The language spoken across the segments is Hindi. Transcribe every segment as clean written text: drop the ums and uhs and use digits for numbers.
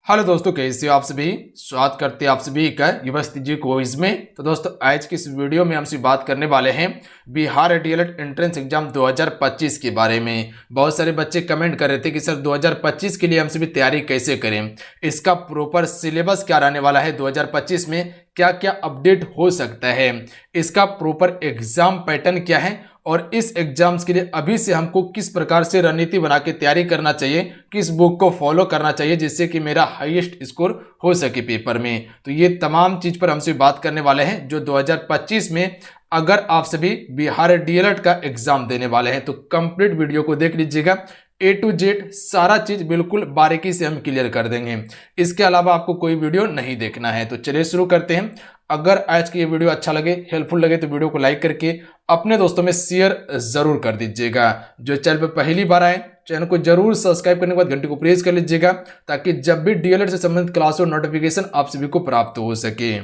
हेलो दोस्तों, कैसे हो आप सभी। स्वागत करते हैं आप सभी का यूनिवर्सिटी क्विज में। तो दोस्तों आज की इस वीडियो में हमसे बात करने वाले हैं बिहार डीएलएड एंट्रेंस एग्जाम 2025 के बारे में। बहुत सारे बच्चे कमेंट कर रहे थे कि सर 2025 के लिए हम सभी तैयारी कैसे करें, इसका प्रॉपर सिलेबस क्या रहने वाला है, 2025 में क्या क्या अपडेट हो सकता है, इसका प्रॉपर एग्जाम पैटर्न क्या है और इस एग्जाम्स के लिए अभी से हमको किस प्रकार से रणनीति बना के तैयारी करना चाहिए, किस बुक को फॉलो करना चाहिए जिससे कि मेरा हाईएस्ट स्कोर हो सके पेपर में। तो ये तमाम चीज पर हमसे बात करने वाले हैं जो 2025 में अगर आप सभी बिहार डीएलएड का एग्जाम देने वाले हैं तो कंप्लीट वीडियो को देख लीजिएगा। ए टू जेड सारा चीज बिल्कुल बारीकी से हम क्लियर कर देंगे। इसके अलावा आपको कोई वीडियो नहीं देखना है। तो चलिए शुरू करते हैं। अगर आज की ये वीडियो अच्छा लगे, हेल्पफुल लगे तो वीडियो को लाइक करके अपने दोस्तों में शेयर जरूर कर दीजिएगा। जो चैनल पर पहली बार आए चैनल को जरूर सब्सक्राइब करने के बाद घंटी को प्रेस कर लीजिएगा ताकि जब भी डीएलएड से संबंधित क्लास और नोटिफिकेशन आप सभी को प्राप्त हो सके।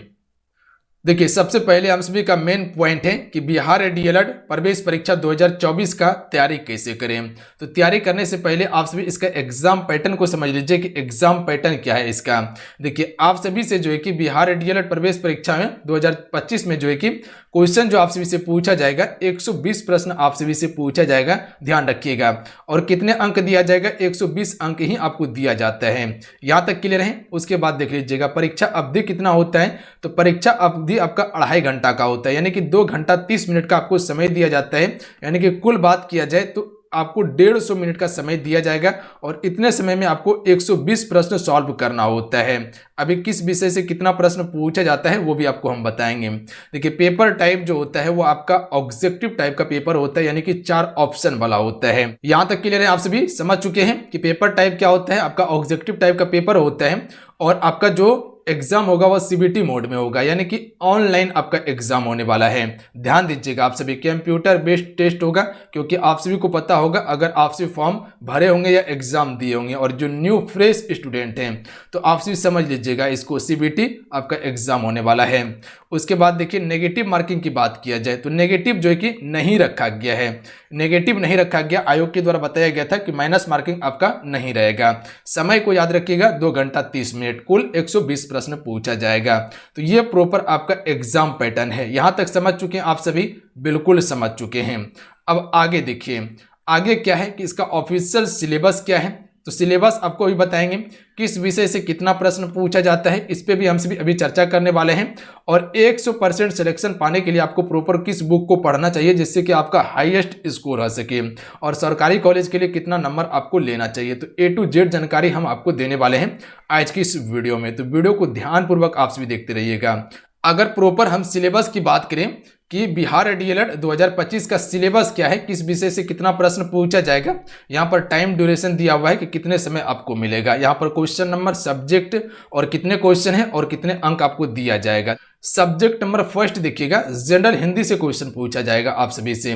देखिए सबसे पहले हम सभी का मेन पॉइंट है कि बिहार डीएलएड प्रवेश परीक्षा 2024 का तैयारी कैसे करें। तो तैयारी करने से पहले आप सभी इसका एग्जाम पैटर्न को समझ लीजिए कि एग्जाम पैटर्न क्या है इसका। देखिए आप सभी से जो है कि बिहार डीएलएड प्रवेश परीक्षा में 2025 में जो है कि क्वेश्चन जो आप सभी से पूछा जाएगा 120 प्रश्न आप सभी से पूछा जाएगा, ध्यान रखिएगा। और कितने अंक दिया जाएगा, 120 अंक ही आपको दिया जाता है। यहाँ तक क्लियर है। उसके बाद देख लीजिएगा परीक्षा अवधि कितना होता है। तो परीक्षा अवधि आपका 2.5 घंटा का होता है, यानी कि 2 घंटा 30 मिनट का आपको समय दिया जाता है। यानी कि कुल बात किया जाए तो आपको 150 मिनट का समय दिया जाएगा और इतने समय में आपको 120 प्रश्न सॉल्व करना होता है। अभी किस विषय से कितना प्रश्न पूछा जाता है वो भी आपको हम बताएंगे। देखिए पेपर टाइप जो होता है वो आपका ऑब्जेक्टिव टाइप का पेपर होता है, यानी कि 4 ऑप्शन वाला होता है। यहां तक क्लियर है, आप सभी समझ चुके हैं कि पेपर टाइप क्या होता है। आपका ऑब्जेक्टिव टाइप का पेपर होता है और आपका जो एग्जाम होगा वह सीबीटी मोड में होगा, यानी कि ऑनलाइन आपका एग्जाम होने वाला है। ध्यान दीजिएगा, आप सभी कंप्यूटर बेस्ड टेस्ट होगा, क्योंकि आप सभी को पता होगा अगर आप सभी फॉर्म भरे होंगे या एग्जाम दिए होंगे और जो न्यू फ्रेश स्टूडेंट हैं तो आप सभी समझ लीजिएगा इसको सीबीटी आपका एग्जाम होने वाला है। उसके बाद देखिए नेगेटिव मार्किंग की बात किया जाए तो नेगेटिव जो है कि नहीं रखा गया है। नेगेटिव नहीं रखा गया, आयोग के द्वारा बताया गया था कि माइनस मार्किंग आपका नहीं रहेगा। समय को याद रखिएगा 2 घंटा 30 मिनट, कुल 120 प्रश्न पूछा जाएगा। तो ये प्रॉपर आपका एग्जाम पैटर्न है। यहां तक समझ चुके हैं आप सभी, बिल्कुल समझ चुके हैं। अब आगे देखिए आगे क्या है कि इसका ऑफिशियल सिलेबस क्या है। तो सिलेबस आपको अभी बताएंगे किस विषय से कितना प्रश्न पूछा जाता है, इस पे भी हम सभी अभी चर्चा करने वाले हैं। और 100% सिलेक्शन पाने के लिए आपको प्रॉपर किस बुक को पढ़ना चाहिए जिससे कि आपका हाईएस्ट स्कोर आ सके, और सरकारी कॉलेज के लिए कितना नंबर आपको लेना चाहिए। तो ए टू जेड जानकारी हम आपको देने वाले हैं आज की इस वीडियो में। तो वीडियो को ध्यानपूर्वक आप सभी देखते रहिएगा। अगर प्रॉपर हम सिलेबस की बात करें कि बिहार डीएलएड 2025 का सिलेबस क्या है, किस विषय से कितना प्रश्न पूछा जाएगा, यहाँ पर टाइम ड्यूरेशन दिया हुआ है कि कितने समय आपको मिलेगा। यहाँ पर क्वेश्चन नंबर, सब्जेक्ट और कितने क्वेश्चन है और कितने अंक आपको दिया जाएगा। सब्जेक्ट नंबर फर्स्ट देखिएगा, जनरल हिंदी से क्वेश्चन पूछा जाएगा आप सभी से।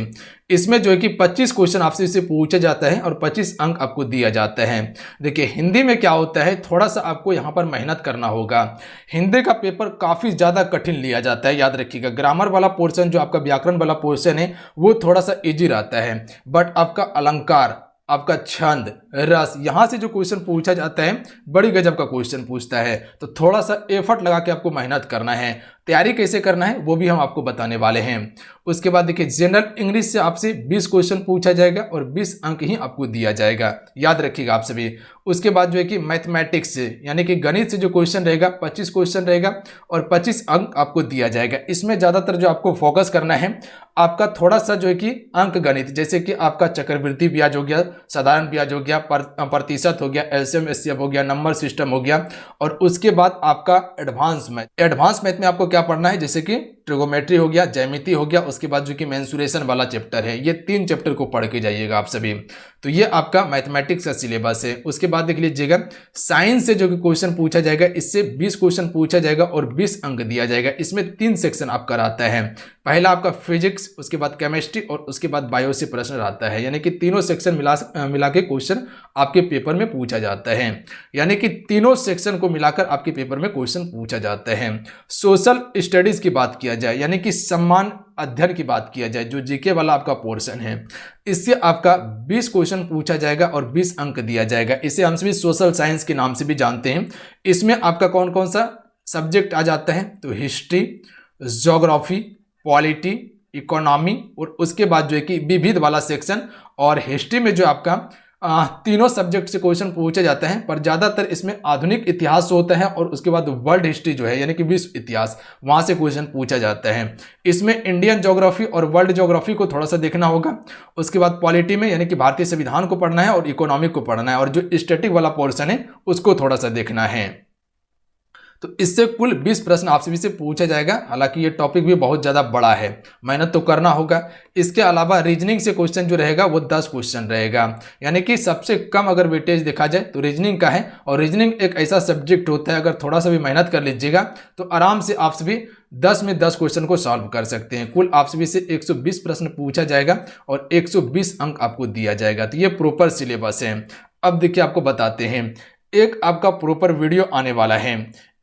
इसमें जो है कि 25 क्वेश्चन आपसे से पूछा जाता है और 25 अंक आपको दिया जाता है। देखिए हिंदी में क्या होता है, थोड़ा सा आपको यहाँ पर मेहनत करना होगा। हिंदी का पेपर काफी ज्यादा कठिन लिया जाता है, याद रखिएगा। ग्रामर वाला पोर्शन जो आपका व्याकरण वाला पोर्शन है वो थोड़ा सा इजी रहता है, बट आपका अलंकार, आपका छंद, रस, यहां से जो क्वेश्चन पूछा जाता है बड़ी गजब का क्वेश्चन पूछता है। तो थोड़ा सा एफर्ट लगा के आपको मेहनत करना है। तैयारी कैसे करना है वो भी हम आपको बताने वाले हैं। उसके बाद देखिए जनरल इंग्लिश से आपसे 20 क्वेश्चन पूछा जाएगा और 20 अंक ही आपको दिया जाएगा, याद रखिएगा आप सभी। उसके बाद जो है कि मैथमेटिक्स से यानी कि गणित से जो क्वेश्चन रहेगा 25 क्वेश्चन रहेगा और 25 अंक आपको दिया जाएगा। इसमें ज्यादातर जो आपको फोकस करना है आपका थोड़ा सा जो है कि अंक गणित, जैसे कि आपका चक्रवृद्धि ब्याज हो गया, साधारण ब्याज हो गया, प्रतिशत हो गया, एलसीएम एचसीएफ हो गया, नंबर सिस्टम हो गया। और उसके बाद आपका एडवांस मैथ में आपको क्या पढ़ना है, जैसे कि ट्रिगोमेट्री हो गया, ज्यामिति हो गया, उसके बाद जो कि मेंसुरेशन वाला चैप्टर है। ये 3 चैप्टर को पढ़ के जाइएगा आप सभी। तो ये आपका मैथमेटिक्स का सिलेबस है। उसके बाद देख लीजिएगा साइंस से जो कि क्वेश्चन पूछा जाएगा, इससे 20 क्वेश्चन पूछा जाएगा और 20 अंक दिया जाएगा। इसमें 3 सेक्शन आपका रहता है। पहला आपका फिजिक्स, उसके बाद केमिस्ट्री और उसके बाद बायो से प्रश्न रहता है, यानी कि तीनों सेक्शन मिला के क्वेश्चन आपके पेपर में पूछा जाता है। यानी कि तीनों सेक्शन को मिलाकर आपके पेपर में क्वेश्चन पूछा जाता है। सोशल स्टडीज की बात किया जाए, यानी कि सम्मान अध्ययन की बात किया जाए, जो जीके वाला आपका पोर्शन है, इससे आपका 20 क्वेश्चन पूछा जाएगा और 20 अंक दिया जाएगा। इसे हम सभी सोशल साइंस के नाम से भी जानते हैं। इसमें आपका कौन कौन सा सब्जेक्ट आ जाता है, तो हिस्ट्री, ज्योग्राफी, पॉलिटी, इकोनॉमी और उसके बाद जो है कि विविध वाला सेक्शन। और हिस्ट्री में जो आपका तीनों सब्जेक्ट से क्वेश्चन पूछे जाते हैं, पर ज़्यादातर इसमें आधुनिक इतिहास होता है और उसके बाद वर्ल्ड हिस्ट्री जो है यानी कि विश्व इतिहास, वहाँ से क्वेश्चन पूछा जाता है। इसमें इंडियन ज्योग्राफी और वर्ल्ड ज्योग्राफी को थोड़ा सा देखना होगा। उसके बाद पॉलिटी में यानी कि भारतीय संविधान को पढ़ना है और इकोनॉमिक को पढ़ना है, और जो स्टैटिक वाला पोर्शन है उसको थोड़ा सा देखना है। तो इससे कुल 20 प्रश्न आपसे से पूछा जाएगा। हालांकि ये टॉपिक भी बहुत ज़्यादा बड़ा है, मेहनत तो करना होगा। इसके अलावा रीजनिंग से क्वेश्चन जो रहेगा वो 10 क्वेश्चन रहेगा, यानी कि सबसे कम अगर वेटेज देखा जाए तो रीजनिंग का है। और रीजनिंग एक ऐसा सब्जेक्ट होता है, अगर थोड़ा सा भी मेहनत कर लीजिएगा तो आराम से आप सभी 10 में 10 क्वेश्चन को सॉल्व कर सकते हैं। कुल आप सभी से 120 प्रश्न पूछा जाएगा और 120 अंक आपको दिया जाएगा। तो ये प्रॉपर सिलेबस है। अब देखिए आपको बताते हैं, एक आपका प्रॉपर वीडियो आने वाला है,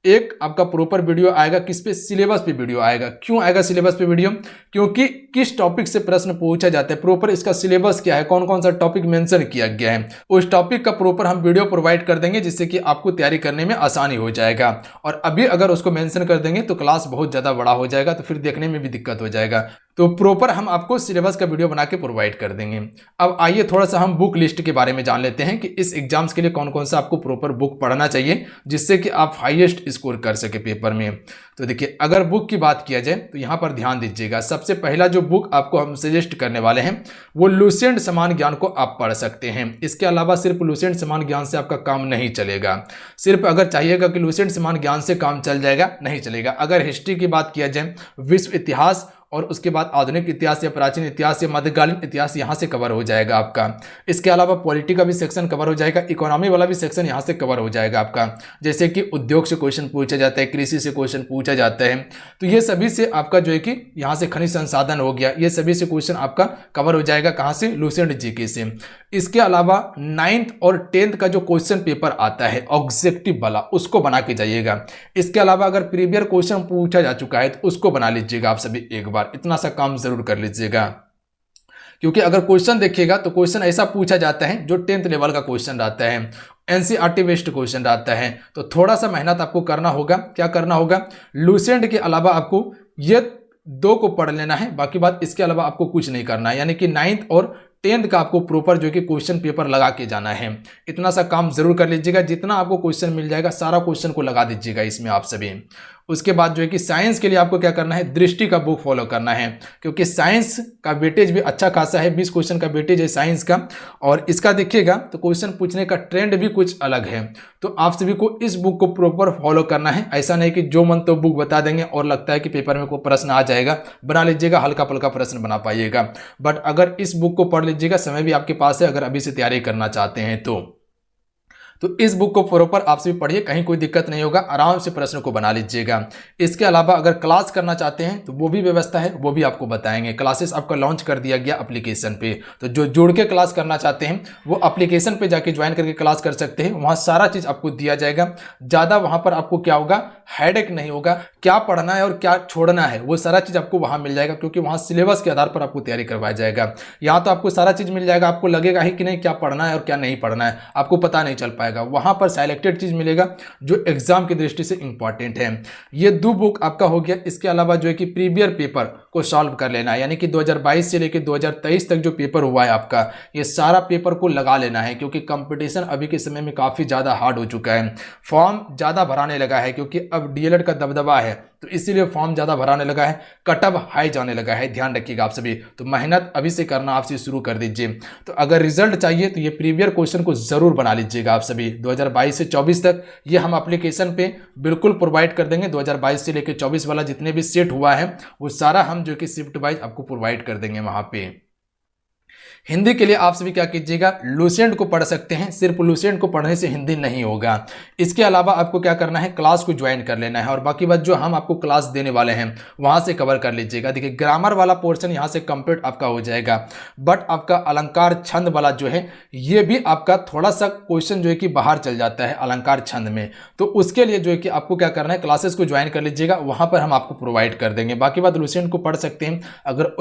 एक आपका प्रॉपर वीडियो आएगा किस पे, सिलेबस पे वीडियो आएगा। क्यों आएगा सिलेबस पे वीडियो, क्योंकि किस टॉपिक से प्रश्न पूछा जाता है, प्रॉपर इसका सिलेबस क्या है, कौन कौन सा टॉपिक मेंशन किया गया है, उस टॉपिक का प्रॉपर हम वीडियो प्रोवाइड कर देंगे, जिससे कि आपको तैयारी करने में आसानी हो जाएगा। और अभी अगर उसको मेंशन कर देंगे तो क्लास बहुत ज़्यादा बड़ा हो जाएगा, तो फिर देखने में भी दिक्कत हो जाएगा। तो प्रॉपर हम आपको सिलेबस का वीडियो बना के प्रोवाइड कर देंगे। अब आइए थोड़ा सा हम बुक लिस्ट के बारे में जान लेते हैं कि इस एग्जाम्स के लिए कौन कौन सा आपको प्रॉपर बुक पढ़ना चाहिए, जिससे कि आप हाईएस्ट स्कोर कर सके पेपर में। तो देखिए, अगर बुक की बात किया जाए तो यहाँ पर ध्यान दीजिएगा। सबसे पहला जो बुक आपको हम सजेस्ट करने वाले हैं वो लुसेंट समान ज्ञान को आप पढ़ सकते हैं। इसके अलावा सिर्फ लुसेंट समान ज्ञान से आपका काम नहीं चलेगा। सिर्फ अगर चाहिएगा कि लुसेंट समान ज्ञान से काम चल जाएगा, नहीं चलेगा। अगर हिस्ट्री की बात किया जाए, विश्व इतिहास और उसके बाद आधुनिक इतिहास या प्राचीन इतिहास या मध्यकालीन इतिहास यहाँ से कवर हो जाएगा आपका। इसके अलावा पॉलिटी का भी सेक्शन कवर हो जाएगा, इकोनॉमी वाला भी सेक्शन यहाँ से कवर हो जाएगा आपका। जैसे कि उद्योग से क्वेश्चन पूछा जाता है, कृषि से क्वेश्चन पूछा जाता है, तो ये सभी से आपका जो है कि यहाँ से खनिज संसाधन हो गया, ये सभी से क्वेश्चन आपका कवर हो जाएगा। कहाँ से, लुसेंट जीके से। इसके अलावा 9th और 10th का जो क्वेश्चन पेपर आता है ऑब्जेक्टिव वाला, उसको बना के जाइएगा। इसके अलावा अगर प्रीवियस क्वेश्चन पूछा जा चुका है तो उसको बना लीजिएगा आप सभी एक बार। इतना सा काम जरूर कर लीजिएगा, क्योंकि अगर क्वेश्चन देखिएगा तो क्वेश्चन ऐसा पूछा जाता है जो 10th लेवल का क्वेश्चन रहता है, एनसीईआरटी बेस्ड क्वेश्चन रहता है। तो थोड़ा सा मेहनत आपको करना होगा। क्या करना होगा, लुसेंट के अलावा आपको ये 2 को पढ़ लेना है, बाकी बात इसके अलावा आपको कुछ नहीं करना है। यानी कि 9th और 10th का आपको प्रॉपर जो कि क्वेश्चन पेपर लगा के जाना है। इतना सा काम जरूर कर लीजिएगा। जितना आपको क्वेश्चन मिल जाएगा सारा क्वेश्चन को लगा दीजिएगा इसमें आप सभी। उसके बाद जो है कि साइंस के लिए आपको क्या करना है, दृष्टि का बुक फॉलो करना है, क्योंकि साइंस का वेटेज भी अच्छा खासा है। 20 क्वेश्चन का वेटेज है साइंस का, और इसका देखिएगा तो क्वेश्चन पूछने का ट्रेंड भी कुछ अलग है। तो आप सभी को इस बुक को प्रॉपर फॉलो करना है। ऐसा नहीं कि जो मन तो बुक बता देंगे और लगता है कि पेपर में कोई प्रश्न आ जाएगा, बना लीजिएगा, हल्का फुल्का प्रश्न बना पाइएगा। बट अगर इस बुक को पढ़ लीजिएगा, समय भी आपके पास है, अगर अभी से तैयारी करना चाहते हैं तो इस बुक को प्रॉपर आप सभी पढ़िए, कहीं कोई दिक्कत नहीं होगा, आराम से प्रश्न को बना लीजिएगा। इसके अलावा अगर क्लास करना चाहते हैं तो वो भी व्यवस्था है, वो भी आपको बताएंगे। क्लासेस आपका लॉन्च कर दिया गया एप्लीकेशन पे, तो जो जुड़ के क्लास करना चाहते हैं वो एप्लीकेशन पे जाके ज्वाइन करके क्लास कर सकते हैं। वहाँ सारा चीज़ आपको दिया जाएगा। ज़्यादा वहाँ पर आपको क्या होगा, हेडेक नहीं होगा, क्या पढ़ना है और क्या छोड़ना है वो सारा चीज़ आपको वहाँ मिल जाएगा, क्योंकि वहाँ सिलेबस के आधार पर आपको तैयारी करवाया जाएगा। यहाँ तो आपको सारा चीज़ मिल जाएगा, आपको लगेगा ही कि नहीं क्या पढ़ना है और क्या नहीं पढ़ना है, आपको पता नहीं चल पाएगा। वहाँ पर सिलेक्टेड चीज़ मिलेगा जो एग्जाम की दृष्टि से इंपॉर्टेंट है। ये 2 बुक आपका हो गया। इसके अलावा जो है कि प्रीवियस पेपर को सॉल्व कर लेना है, यानी कि 2022 से लेकर 2023 तक जो पेपर हुआ है आपका, ये सारा पेपर को लगा लेना है, क्योंकि कंपटीशन अभी के समय में काफ़ी ज़्यादा हार्ड हो चुका है। फॉर्म ज़्यादा भराने लगा है, क्योंकि अब डीएलएड का दबदबा है, तो इसीलिए फॉर्म ज़्यादा भराने लगा है, कटअप हाई जाने लगा है। ध्यान रखिएगा आप सभी। तो मेहनत अभी से करना आप से शुरू कर दीजिए। तो अगर रिजल्ट चाहिए तो ये प्रीवियस क्वेश्चन को जरूर बना लीजिएगा आप सभी। 2022 से 24 तक ये हम एप्लीकेशन पे बिल्कुल प्रोवाइड कर देंगे। 2022 से लेकर 24 वाला जितने भी सेट हुआ है वो सारा हम जो कि शिफ्ट वाइज आपको प्रोवाइड कर देंगे वहाँ पे। हिंदी के लिए आप सभी क्या कीजिएगा, लुसेंट को पढ़ सकते हैं। सिर्फ लुसेंट को पढ़ने से हिंदी नहीं होगा। इसके अलावा आपको क्या करना है, क्लास को ज्वाइन कर लेना है और बाकी बात जो हम आपको क्लास देने वाले हैं वहां से कवर कर लीजिएगा। देखिए ग्रामर वाला पोर्शन यहां से कंप्लीट आपका हो जाएगा, बट आपका अलंकार छंद वाला जो है ये भी आपका थोड़ा सा क्वेश्चन जो है कि बाहर चल जाता है अलंकार छंद में। तो उसके लिए जो है कि आपको क्या करना है, क्लासेस को ज्वाइन कर लीजिएगा, वहां पर हम आपको प्रोवाइड कर देंगे। बाकी बात लुसेंट को पढ़ सकते हैं। अगर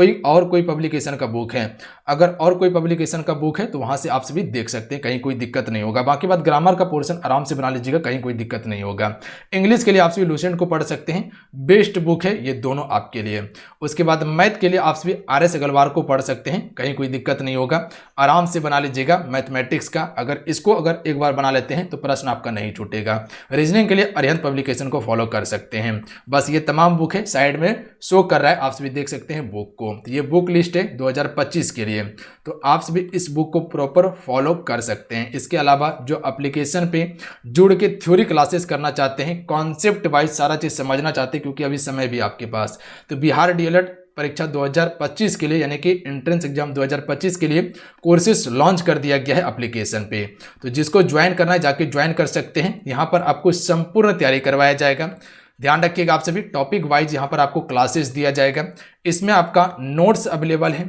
कोई पब्लिकेशन का बुक है, अगर और कोई पब्लिकेशन का बुक है तो वहां से आप सभी देख सकते हैं, कहीं कोई दिक्कत नहीं होगा। बाकी बात ग्रामर का पोर्शन आराम से बना लीजिएगा, कहीं कोई दिक्कत नहीं होगा। इंग्लिश के लिए आप सभी लुसेंट को पढ़ सकते हैं, बेस्ट बुक है ये दोनों आपके लिए। उसके बाद मैथ के लिए आप सभी RS अग्रवाल को पढ़ सकते हैं, कहीं कोई दिक्कत नहीं होगा, आराम से बना लीजिएगा। मैथमेटिक्स का अगर एक बार बना लेते हैं तो प्रश्न आपका नहीं छूटेगा। रीजनिंग के लिए अरिहंत पब्लिकेशन को फॉलो कर सकते हैं। बस ये तमाम बुक है, साइड में शो कर रहा है, आप सभी देख सकते हैं बुक को। तो ये बुक लिस्ट है 2025 के लिए, तो आप सभी इस बुक को प्रॉपर फॉलो कर सकते हैं। इसके अलावा जो एप्लीकेशन पे जुड़ के थ्योरी क्लासेस करना चाहते हैं, कॉन्सेप्ट वाइज सारा चीज समझना चाहते हैं, क्योंकि अभी समय भी आपके पास, तो बिहार DLED परीक्षा 2025 के लिए यानी कि एंट्रेंस एग्जाम 2025 के लिए कोर्सेस लॉन्च कर दिया गया है एप्लीकेशन पे। तो जिसको ज्वाइन करना है जाके ज्वाइन कर सकते हैं। यहाँ पर आपको संपूर्ण तैयारी करवाया जाएगा। ध्यान रखिएगा आप सभी, टॉपिक वाइज यहाँ पर आपको क्लासेस दिया जाएगा। इसमें आपका नोट्स अवेलेबल है,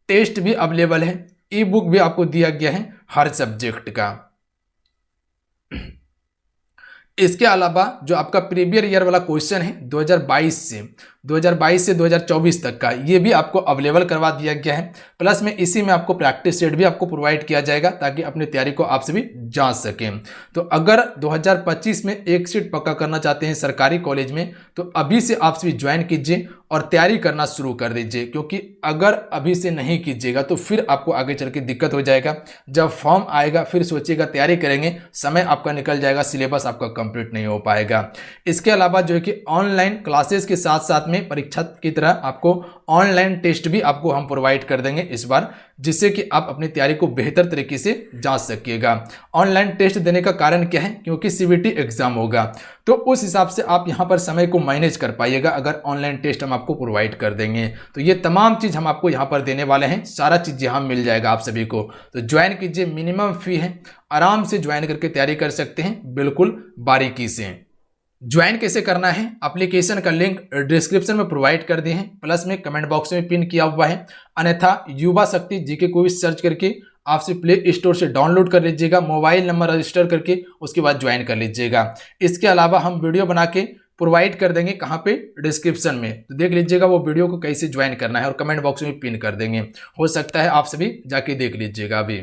टेस्ट भी अवेलेबल है, ई बुक भी आपको दिया गया है हर सब्जेक्ट का। इसके अलावा जो आपका प्रीवियस ईयर वाला क्वेश्चन है 2022 से 2024 तक का, ये भी आपको अवेलेबल करवा दिया गया है। प्लस में इसी में आपको प्रैक्टिस सेट भी आपको प्रोवाइड किया जाएगा, ताकि अपनी तैयारी को आप सभी जांच सकें। तो अगर 2025 में एक सीट पक्का करना चाहते हैं सरकारी कॉलेज में, तो अभी से आप सभी ज्वाइन कीजिए और तैयारी करना शुरू कर दीजिए, क्योंकि अगर अभी से नहीं कीजिएगा तो फिर आपको आगे चल के दिक्कत हो जाएगा। जब फॉर्म आएगा फिर सोचिएगा तैयारी करेंगे, समय आपका निकल जाएगा, सिलेबस आपका कंप्लीट नहीं हो पाएगा। इसके अलावा जो है कि ऑनलाइन क्लासेस के साथ साथ में परीक्षा की तरह आपको ऑनलाइन टेस्ट भी आपको हम प्रोवाइड कर देंगे इस बार, जिससे कि आप अपनी तैयारी को बेहतर तरीके से जांच सकिएगा। ऑनलाइन टेस्ट देने का कारण क्या है, क्योंकि CBT एग्जाम होगा, तो उस हिसाब से आप यहां पर समय को मैनेज कर पाइएगा अगर ऑनलाइन टेस्ट हम आपको प्रोवाइड कर देंगे। तो ये तमाम चीज हम आपको यहां पर देने वाले हैं, सारा चीज यहां मिल जाएगा आप सभी को। तो ज्वाइन कीजिए, मिनिमम फी है, आराम से ज्वाइन करके तैयारी कर सकते हैं बिल्कुल बारीकी से। ज्वाइन कैसे करना है, एप्लीकेशन का लिंक डिस्क्रिप्शन में प्रोवाइड कर दिए हैं, प्लस में कमेंट बॉक्स में पिन किया हुआ है। अन्यथा युवा शक्ति GK को भी सर्च करके आपसे प्ले स्टोर से डाउनलोड कर लीजिएगा, मोबाइल नंबर रजिस्टर करके उसके बाद ज्वाइन कर लीजिएगा। इसके अलावा हम वीडियो बना के प्रोवाइड कर देंगे, कहाँ पे, डिस्क्रिप्शन में, तो देख लीजिएगा वो वीडियो को कैसे ज्वाइन करना है, और कमेंट बॉक्स में पिन कर देंगे। हो सकता है आप सभी जाके देख लीजिएगा अभी।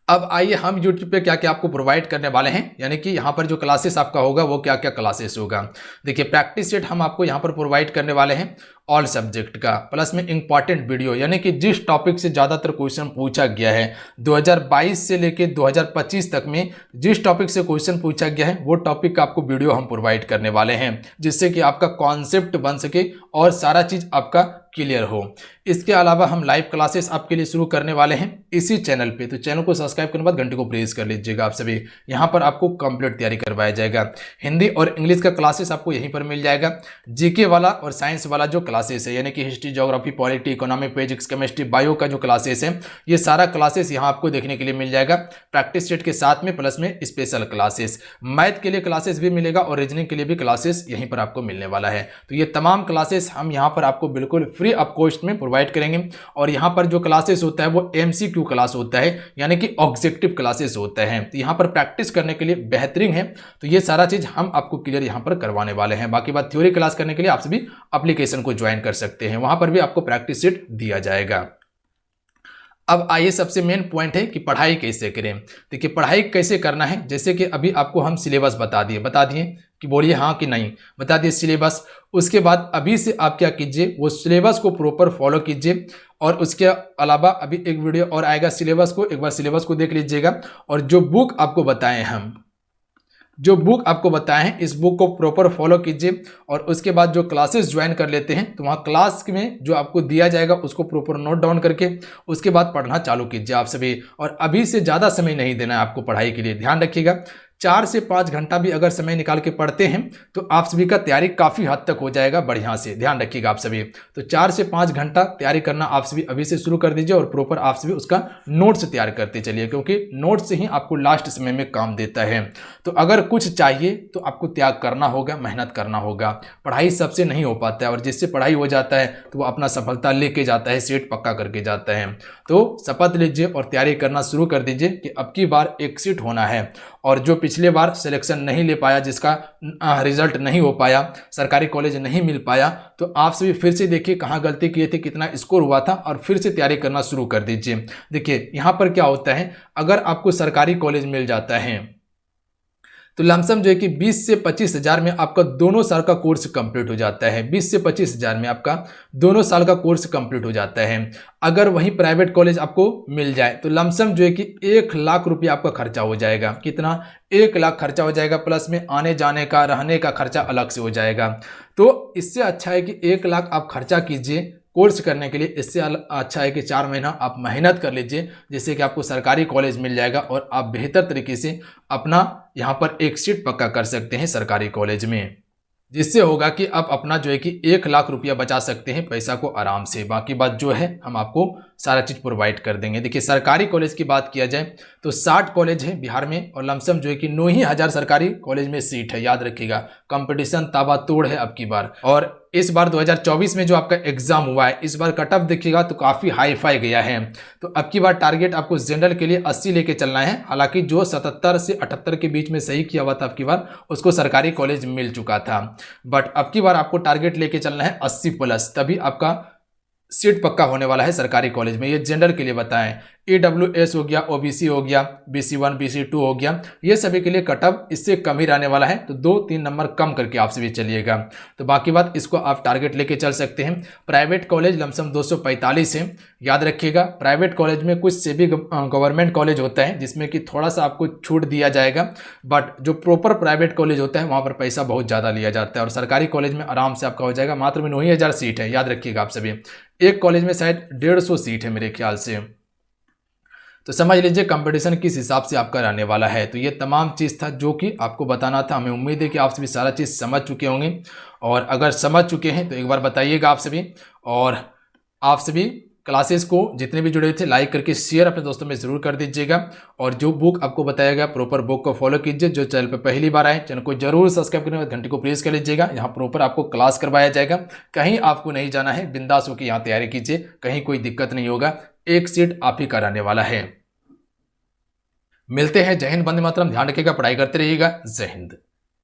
अब आइए हम YouTube पे क्या क्या आपको प्रोवाइड करने वाले हैं, यानी कि यहाँ पर जो क्लासेस आपका होगा वो क्या क्या क्लासेस होगा। देखिए प्रैक्टिस सेट हम आपको यहाँ पर प्रोवाइड करने वाले हैं ऑल सब्जेक्ट का, प्लस में इंपॉर्टेंट वीडियो, यानी कि जिस टॉपिक से ज़्यादातर क्वेश्चन पूछा गया है 2022 से लेके 2025 तक में, जिस टॉपिक से क्वेश्चन पूछा गया है वो टॉपिक का आपको वीडियो हम प्रोवाइड करने वाले हैं, जिससे कि आपका कॉन्सेप्ट बन सके और सारा चीज़ आपका क्लियर हो। इसके अलावा हम लाइव क्लासेस आपके लिए शुरू करने वाले हैं इसी चैनल पे, तो चैनल को सब्सक्राइब करने के बाद घंटे को प्रेस कर लीजिएगा आप सभी। यहाँ पर आपको कंप्लीट तैयारी करवाया जाएगा। हिंदी और इंग्लिश का क्लासेस आपको यहीं पर मिल जाएगा। GK वाला और साइंस वाला जो क्लासेस है, यानी कि history, geography, polity, economy, physics, chemistry, bio का जो क्लासेस है, ये सारा क्लासेस यहाँ आपको देखने के लिए मिल जाएगा प्रैक्टिस सेट के साथ में, प्लस में स्पेशल क्लासेस। मैथ के लिए क्लासेस भी मिलेगा और रीजनिंग के लिए भी क्लासेस यहीं पर आपको मिलने वाला है। तो ये तमाम क्लासेस हम यहाँ पर आपको बिल्कुल फ्री ऑफ कॉस्ट में प्रोवाइड करेंगे। और यहाँ पर जो क्लासेस होता है वो MCQ क्लास होता है, यानी कि ऑब्जेक्टिव क्लासेस होता है। तो यहाँ पर प्रैक्टिस करने के लिए बेहतरीन है। तो ये सारा चीज हम आपको क्लियर यहाँ पर करवाने वाले हैं। बाकी बात थ्योरी क्लास करने के लिए आप सभी एप्लीकेशन को ज्वाइन कर सकते हैं, वहां पर भी आपको प्रैक्टिस सेट दिया जाएगा। अब आइए सबसे मेन पॉइंट है कि पढ़ाई कैसे करें। देखिए पढ़ाई कैसे करना है, जैसे कि अभी आपको हम सिलेबस बता दिए कि बोलिए हाँ कि नहीं, बता दिए सिलेबस। उसके बाद अभी से आप क्या कीजिए, वो सिलेबस को प्रॉपर फॉलो कीजिए। और उसके अलावा अभी एक वीडियो और आएगा सिलेबस को, एक बार सिलेबस को देख लीजिएगा। और जो बुक आपको बताएं, जो बुक आपको बताए हैं इस बुक को प्रॉपर फॉलो कीजिए। और उसके बाद जो क्लासेस ज्वाइन कर लेते हैं तो वहाँ क्लास में जो आपको दिया जाएगा उसको प्रॉपर नोट डाउन करके उसके बाद पढ़ना चालू कीजिए आप सभी। और अभी से ज़्यादा समय नहीं देना है आपको पढ़ाई के लिए, ध्यान रखिएगा। 4 से 5 घंटा भी अगर समय निकाल के पढ़ते हैं तो आप सभी का तैयारी काफ़ी हद तक हो जाएगा बढ़िया से। ध्यान रखिएगा आप सभी। तो 4 से 5 घंटा तैयारी करना आप सभी अभी से शुरू कर दीजिए और प्रॉपर आप सभी उसका नोट्स तैयार करते चलिए, क्योंकि नोट्स ही आपको लास्ट समय में काम देता है। तो अगर कुछ चाहिए तो आपको त्याग करना होगा, मेहनत करना होगा। पढ़ाई सबसे नहीं हो पाता है, और जिससे पढ़ाई हो जाता है तो वो अपना सफलता लेके जाता है, सीट पक्का करके जाता है। तो शपथ लीजिए और तैयारी करना शुरू कर दीजिए कि अब की बार एक सीट होना है। और जो पिछले बार सिलेक्शन नहीं ले पाया, जिसका रिजल्ट नहीं हो पाया, सरकारी कॉलेज नहीं मिल पाया, तो आप सभी फिर से देखिए कहाँ गलती किए थे, कितना स्कोर हुआ था, और फिर से तैयारी करना शुरू कर दीजिए। देखिए यहाँ पर क्या होता है, अगर आपको सरकारी कॉलेज मिल जाता है तो लमसम जो है कि 20 से 25 हज़ार में आपका दोनों साल का कोर्स कंप्लीट हो जाता है। 20 से 25 हज़ार में आपका दोनों साल का कोर्स कंप्लीट हो जाता है। अगर वहीं प्राइवेट कॉलेज आपको मिल जाए तो लमसम जो है कि 1 लाख रुपया आपका खर्चा हो जाएगा। कितना? 1 लाख खर्चा हो जाएगा, प्लस में आने जाने का, रहने का खर्चा अलग से हो जाएगा। तो इससे अच्छा है कि 1 लाख आप खर्चा कीजिए कोर्स करने के लिए। इससे अच्छा है कि 4 महीना आप मेहनत कर लीजिए, जिससे कि आपको सरकारी कॉलेज मिल जाएगा और आप बेहतर तरीके से अपना यहाँ पर एक सीट पक्का कर सकते हैं सरकारी कॉलेज में, जिससे होगा कि आप अपना जो है कि 1 लाख रुपया बचा सकते हैं पैसा को आराम से। बाकी बात जो है हम आपको सारा चीज़ प्रोवाइड कर देंगे। देखिए सरकारी कॉलेज की बात किया जाए तो 60 कॉलेज है बिहार में, और लमसम जो है कि 9 ही हज़ार सरकारी कॉलेज में सीट है। याद रखिएगा, कंपटीशन ताबड़तोड़ है अब की बार। और इस बार 2024 में जो आपका एग्जाम हुआ है, इस बार कट ऑफ देखिएगा तो काफ़ी हाई फाई गया है। तो अब की बार टारगेट आपको जनरल के लिए 80 लेके चलना है। हालांकि जो 77 से 78 के बीच में सही किया हुआ था अब की बार, उसको सरकारी कॉलेज मिल चुका था। बट अब की बार आपको टारगेट लेके चलना है 80 प्लस, तभी आपका सीट पक्का होने वाला है सरकारी कॉलेज में। ये जनरल के लिए बताएं। EWS हो गया, OBC हो गया, BC1 BC2 हो गया, ये सभी के लिए कट ऑफ इससे कम ही रहने वाला है। तो 2-3 नंबर कम करके आप सभी चलिएगा। तो बाकी बात इसको आप टारगेट लेके चल सकते हैं। प्राइवेट कॉलेज लमसम 245 है। याद रखिएगा, प्राइवेट कॉलेज में कुछ से भी गवर्नमेंट कॉलेज होता है जिसमें कि थोड़ा सा आपको छूट दिया जाएगा, बट जो प्रॉपर प्राइवेट कॉलेज होता है वहाँ पर पैसा बहुत ज़्यादा लिया जाता है। और सरकारी कॉलेज में आराम से आपका हो जाएगा। मात्र में 9,000 सीट है। याद रखिएगा आप सभी। एक कॉलेज में शायद 150 सीट है मेरे ख्याल से। तो समझ लीजिए कंपटीशन किस हिसाब से आपका रहने वाला है। तो ये तमाम चीज़ था जो कि आपको बताना था। हमें उम्मीद है कि आप सभी सारा चीज़ समझ चुके होंगे, और अगर समझ चुके हैं तो एक बार बताइएगा आप सभी। और आप सभी क्लासेस को जितने भी जुड़े थे लाइक करके शेयर अपने दोस्तों में ज़रूर कर दीजिएगा। और जो बुक आपको बताया गया प्रॉपर बुक को फॉलो कीजिए। जो चैनल पर पहली बार आए चैनल को जरूर सब्सक्राइब करने के बाद घंटी को प्रेस कर लीजिएगा। यहाँ प्रॉपर आपको क्लास करवाया जाएगा। कहीं आपको नहीं जाना है, बिंदास होकर यहाँ तैयारी कीजिए, कहीं कोई दिक्कत नहीं होगा। एक सीट आप ही का रहने वाला है। मिलते हैं। जय हिंद, वंदे मातरम। ध्यान रखिएगा, पढ़ाई करते रहिएगा। जय हिंद।